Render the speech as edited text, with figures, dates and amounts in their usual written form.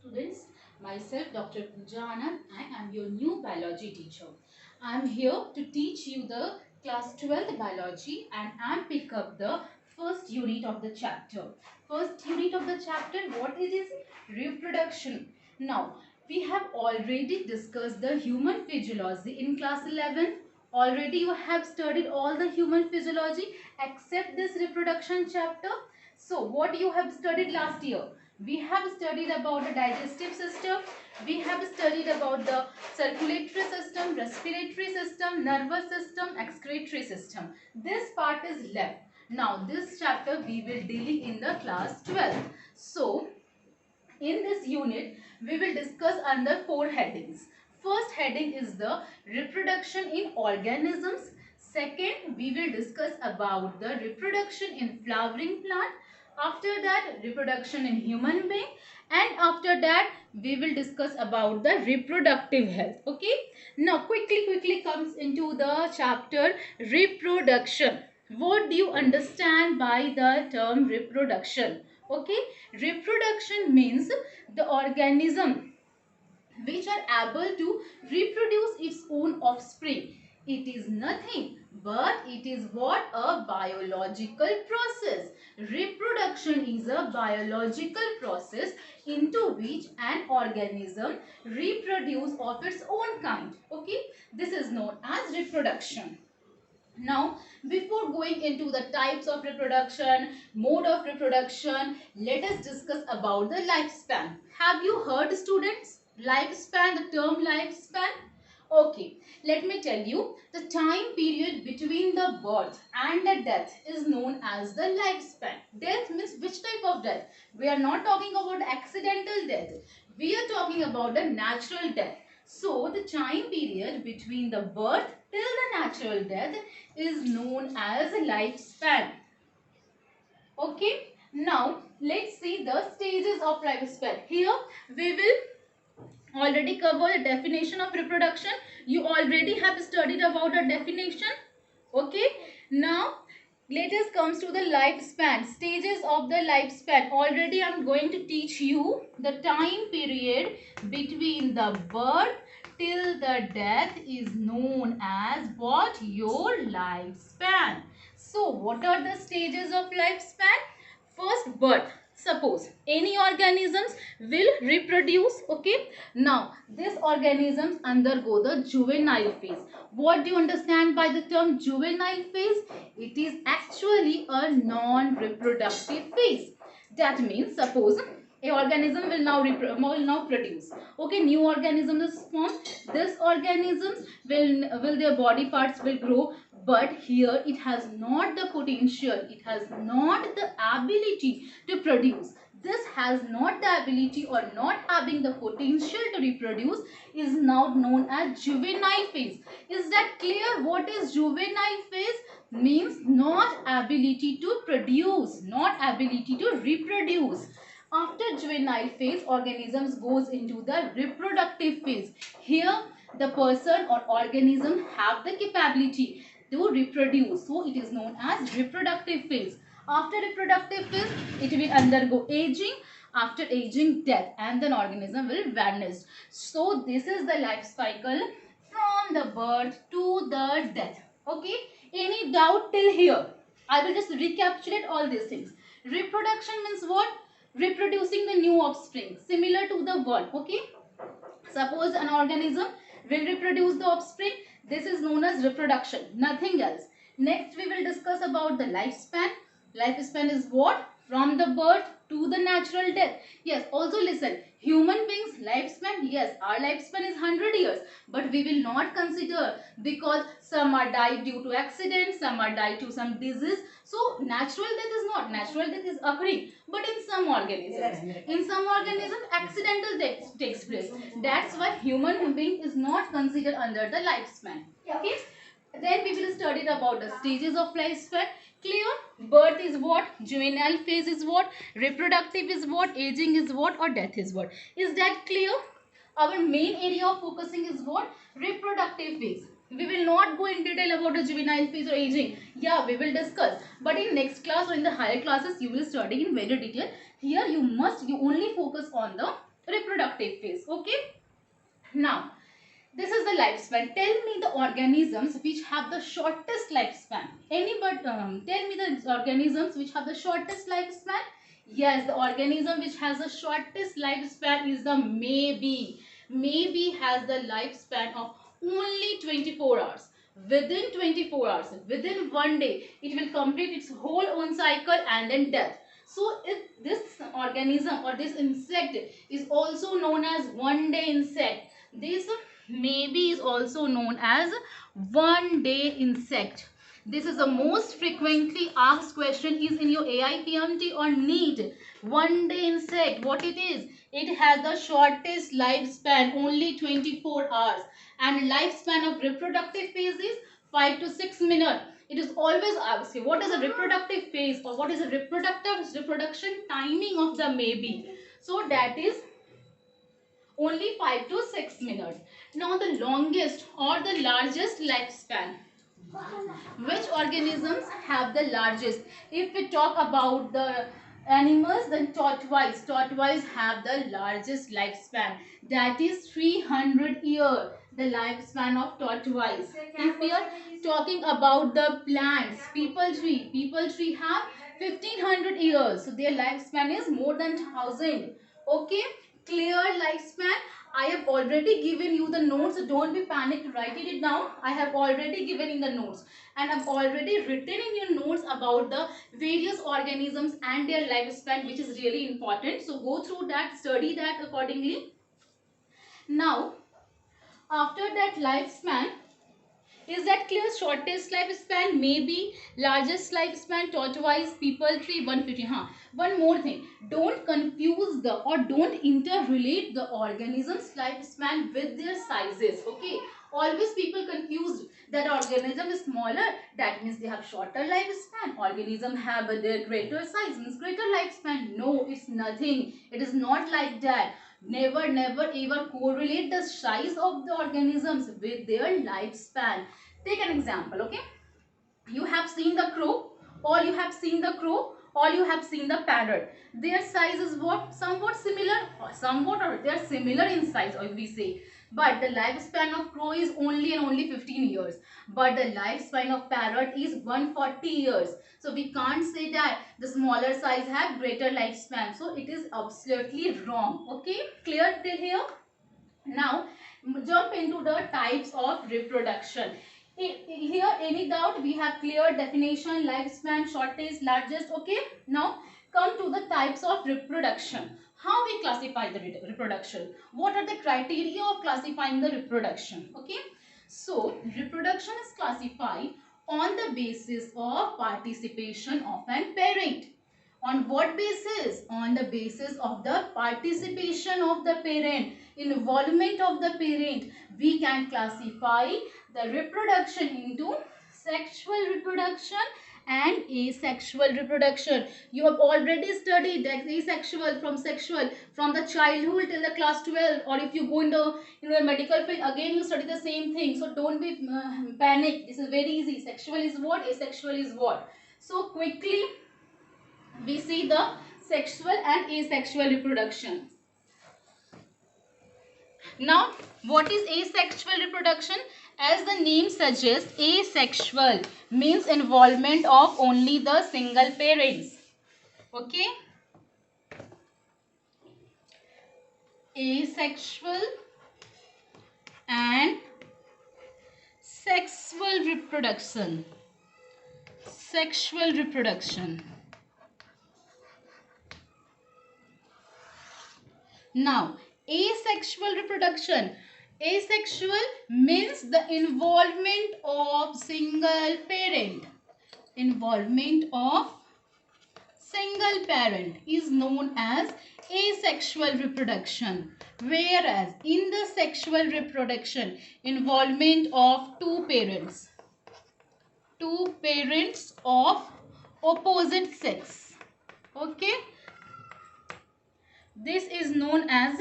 students, myself Dr. Pooja Anand. I am your new biology teacher. I am here to teach you the class 12th biology and I am pick up the first unit of the chapter. First unit of the chapter, what it is? Reproduction. Now, we have already discussed the human physiology in class 11. Already you have studied all the human physiology except this reproduction chapter. So, what you have studied last year? We have studied about the digestive system, we have studied about the circulatory system, respiratory system, nervous system, excretory system. This part is left. Now this chapter we will deal in the class 12. So in this unit we will discuss under 4 headings. First heading is the reproduction in organisms. Second, we will discuss about the reproduction in flowering plant. After that, reproduction in human being. And after that, we will discuss about the reproductive health. Okay. Now, quickly comes into the chapter reproduction. What do you understand by the term reproduction? Okay. Reproduction means the organism which are able to reproduce its own offspring. It is nothing but it is what? A biological process. Reproduction is a biological process into which an organism reproduce of its own kind. Okay, this is known as reproduction. Now, before going into the types of reproduction, mode of reproduction, let us discuss about the lifespan. Have you heard, students? Lifespan, the term lifespan? Okay, let me tell you, the time period between the birth and the death is known as the lifespan. Death means which type of death? We are not talking about accidental death. We are talking about the natural death. So, the time period between the birth till the natural death is known as lifespan. Okay. Now, let's see the stages of lifespan. Here, we will already cover the definition of reproduction. You already have studied about the definition. Okay. Now, let us comes to the lifespan. Stages of the lifespan. Already I am going to teach you the time period between the birth till the death is known as what? Your lifespan. So, what are the stages of lifespan? First, birth. Suppose any organisms will reproduce. Okay. Now, these organisms undergo the juvenile phase. What do you understand by the term juvenile phase? It is actually a non-reproductive phase. That means, suppose a organism will now produce. Okay, new organism is formed. This organisms will their body parts will grow, but here it has not the potential, it has not the ability to produce. This has not the ability or not having the potential to reproduce is now known as juvenile phase. Is that clear? What is juvenile phase? Means not ability to produce, not ability to reproduce. After juvenile phase, organisms goes into the reproductive phase. Here, the person or organism have the capability to reproduce. So, it is known as reproductive phase. After reproductive phase, it will undergo aging. After aging, death, and then organism will vanish. So, this is the life cycle from the birth to the death. Okay. Any doubt till here? I will just recapitulate all these things. Reproduction means what? Reproducing the new offspring, similar to the word. Okay. Suppose an organism will reproduce the offspring. This is known as reproduction, nothing else. Next, we will discuss about the lifespan. Lifespan is what? From the birth to the natural death. Yes, also listen. Human beings lifespan, yes, our lifespan is 100 years. But we will not consider because some are died due to accident, some are died to some disease. So, natural death is not. Natural death is occurring. But in some organisms, accidental death takes place. That's why human being is not considered under the lifespan. Okay. Then we will study about the stages of lifespan. Clear? Birth is what? Juvenile phase is what? Reproductive is what? Aging is what? Or death is what? Is that clear? Our main area of focusing is what? Reproductive phase. We will not go in detail about the juvenile phase or aging. Yeah, we will discuss. But in next class or in the higher classes, you will study in very detail. Here you only focus on the reproductive. reproductive phase. Okay. Now, this is the lifespan. Tell me the organisms which have the shortest lifespan. Anybody tell me the organisms which have the shortest lifespan. Yes, the organism which has the shortest lifespan is the maybe. Maybe has the lifespan of only 24 hours. Within 24 hours, within one day, it will complete its whole own cycle and then death. So if this organism or this insect is also known as one day insect, this maybe is also known as one day insect. This is the most frequently asked question is in your AIPMT or NEET. One day insect, what it is? It has the shortest lifespan, only 24 hours. And lifespan of reproductive phase is 5 to 6 minutes. It is always asked you, what is a reproductive phase or what is a reproduction timing of the maybe? So that is only 5 to 6 minutes. Now the longest or the largest lifespan. Which organisms have the largest? If we talk about the animals, then tortoise. Tortoise have the largest lifespan. That is 300 years. The lifespan of tortoise. If we are talking about the plants, people tree have 1500 years. So their lifespan is more than 1000. Okay, clear lifespan. I have already given you the notes. So don't be panicked. Writing it down. I have already given in the notes. And I've already written in your notes about the various organisms and their lifespan, which is really important. So go through that, study that accordingly. Now, after that lifespan, is that clear? Shortest lifespan, maybe. Largest lifespan, tortoise, people tree, 150. One more thing. Don't confuse the or don't interrelate the organism's lifespan with their sizes. Okay. Always people confused that organism is smaller. That means they have shorter lifespan. Organism have their greater size means greater lifespan. No, it's nothing. It is not like that. Never ever correlate the size of the organisms with their lifespan. Take an example, okay? You have seen the crow, or you have seen the crow, or you have seen the parrot. Their size is what? Somewhat similar, or somewhat, or they are similar in size, or we say. But the lifespan of crow is only and only 15 years. But the lifespan of parrot is 140 years. So we can't say that the smaller size have greater lifespan. So it is absolutely wrong. Okay, clear till here? Now jump into the types of reproduction. Here any doubt? We have clear definition, lifespan, shortest, largest. Okay, now come to the types of reproduction. How we classify the reproduction? What are the criteria of classifying the reproduction? Okay, so reproduction is classified on the basis of participation of an parent. On what basis? On the basis of the participation of the parent, involvement of the parent. We can classify the reproduction into sexual reproduction and asexual reproduction. You have already studied that asexual from sexual from the childhood till the class 12, or if you go in the medical field, again you study the same thing. So don't be panic. This is very easy. Sexual is what, asexual is what. So quickly we see the sexual and asexual reproduction. Now, what is asexual reproduction? As the name suggests, asexual means involvement of only the single parents. Okay? Asexual and sexual reproduction. Sexual reproduction. Now, asexual reproduction. Asexual means the involvement of single parent. Involvement of single parent is known as asexual reproduction. Whereas in the sexual reproduction, involvement of two parents. Two parents of opposite sex. Okay. This is known as